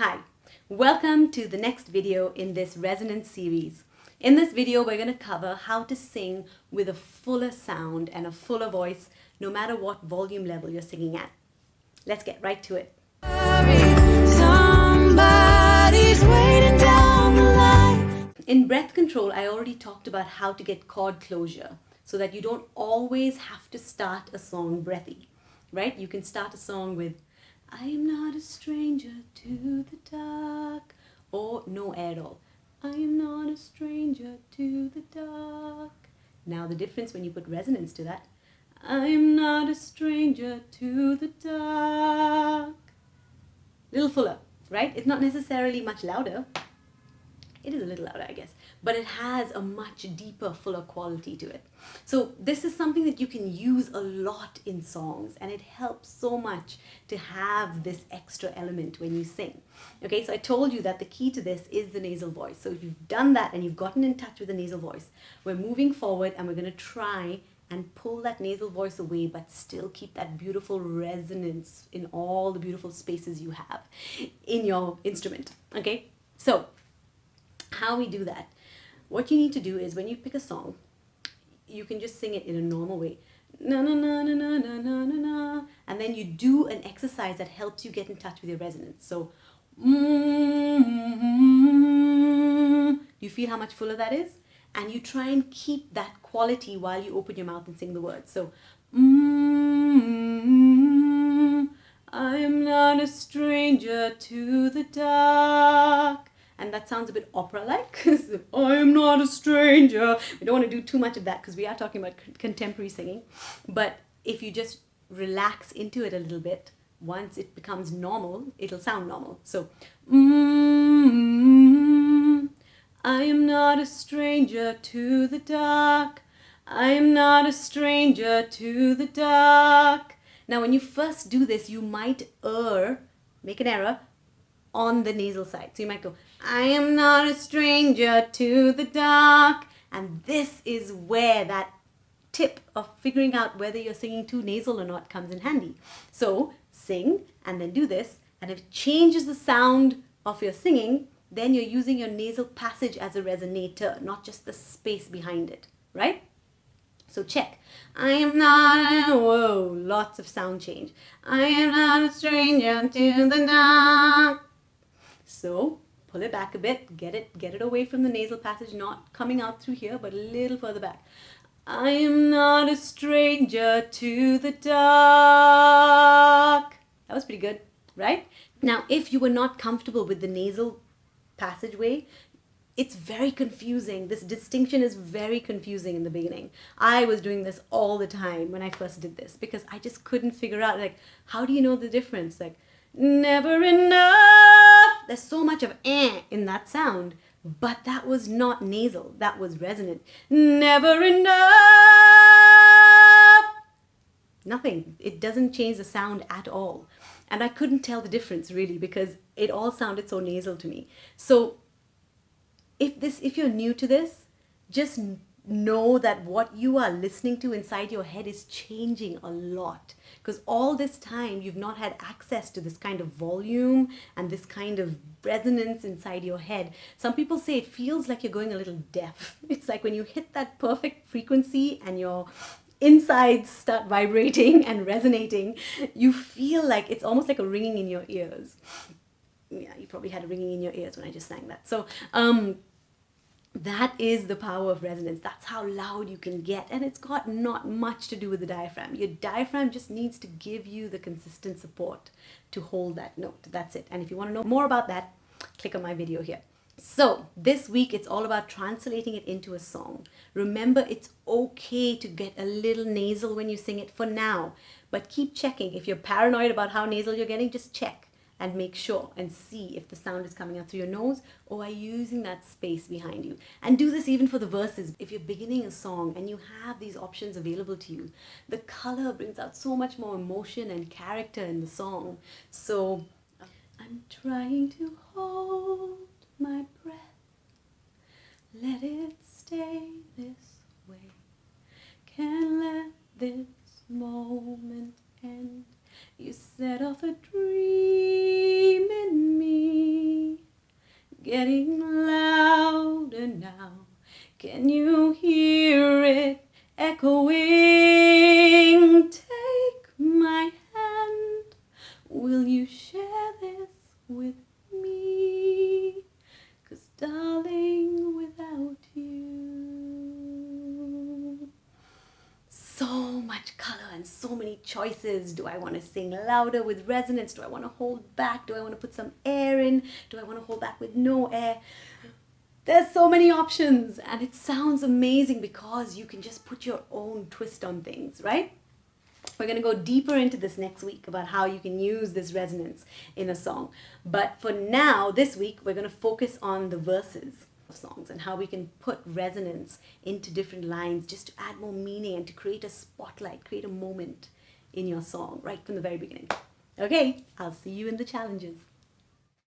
Hi, welcome to the next video in this resonance series. In this video, we're going to cover how to sing with a fuller sound and a fuller voice, no matter what volume level you're singing at. Let's get right to it. Somebody's waiting down the line. In breath control, I already talked about how to get chord closure so that you don't always have to start a song breathy, right? You can start a song with I am not a stranger to the dark, or no air at all. I am not a stranger to the dark. Now the difference when you put resonance to that, I am not a stranger to the dark. Little fuller, right? It's not necessarily much louder. It is a little louder, I guess, but it has a much deeper, fuller quality to it. So this is something that you can use a lot in songs, and it helps so much to have this extra element when you sing. Okay, so I told you that the key to this is the nasal voice. So if you've done that and you've gotten in touch with the nasal voice, we're moving forward and we're going to try and pull that nasal voice away, but still keep that beautiful resonance in all the beautiful spaces you have in your instrument. Okay, so how we do that, what you need to do is when you pick a song, you can just sing it in a normal way, na na na na na na na na na, and then you do an exercise that helps you get in touch with your resonance. So you feel how much fuller that is, and you try and keep that quality while you open your mouth and sing the words. So I am not a stranger to the dark. And that sounds a bit opera-like. I am not a stranger. We don't want to do too much of that because we are talking about contemporary singing. But if you just relax into it a little bit, once it becomes normal, it'll sound normal. So, I am not a stranger to the dark. I am not a stranger to the dark. Now, when you first do this, you might make an error on the nasal side. So you might go, I am not a stranger to the dark. And this is where that tip of figuring out whether you're singing too nasal or not comes in handy. So sing and then do this. And if it changes the sound of your singing, then you're using your nasal passage as a resonator, not just the space behind it, right? So check. I am not, whoa, lots of sound change. I am not a stranger to the dark. So pull it back a bit, get it away from the nasal passage, not coming out through here, but a little further back. I am not a stranger to the dark. That was pretty good, right? Now, if you were not comfortable with the nasal passageway, it's very confusing. This distinction is very confusing in the beginning. I was doing this all the time when I first did this because I just couldn't figure out, like, how do you know the difference? Like, never enough. There's so much of in that sound, but that was not nasal. That was resonant. Never enough. Nothing. It doesn't change the sound at all. And I couldn't tell the difference really because it all sounded so nasal to me. So if you're new to this, just know that what you are listening to inside your head is changing a lot, because all this time you've not had access to this kind of volume and this kind of resonance inside your head. Some people say it feels like you're going a little deaf. It's like when you hit that perfect frequency and your insides start vibrating and resonating, you feel like it's almost like a ringing in your ears. Yeah, you probably had a ringing in your ears when I just sang that. So that is the power of resonance. That's how loud you can get. And it's got not much to do with the diaphragm. Your diaphragm just needs to give you the consistent support to hold that note. That's it. And if you want to know more about that, click on my video here. So this week, it's all about translating it into a song. Remember, it's okay to get a little nasal when you sing it for now. But keep checking. If you're paranoid about how nasal you're getting, just check and make sure and see if the sound is coming out through your nose or are you using that space behind you. And do this even for the verses. If you're beginning a song and you have these options available to you, the color brings out so much more emotion and character in the song. So I'm trying to hold my breath, let it stay this way, can't let this moment end. You set off a dream in me. getting louder now. Can you hear it echoing? Take my hand. Will you share this with me? 'Cause darling, without you. So much color and so many choices. Do I want to sing louder with resonance? Do I want to hold back? Do I want to put some air in? Do I want to hold back with no air? There's so many options, and it sounds amazing because you can just put your own twist on things, right? We're going to go deeper into this next week about how you can use this resonance in a song. But for now, this week, we're going to focus on the verses of songs and how we can put resonance into different lines just to add more meaning and to create a spotlight, create a moment in your song right from the very beginning. Okay, I'll see you in the challenges.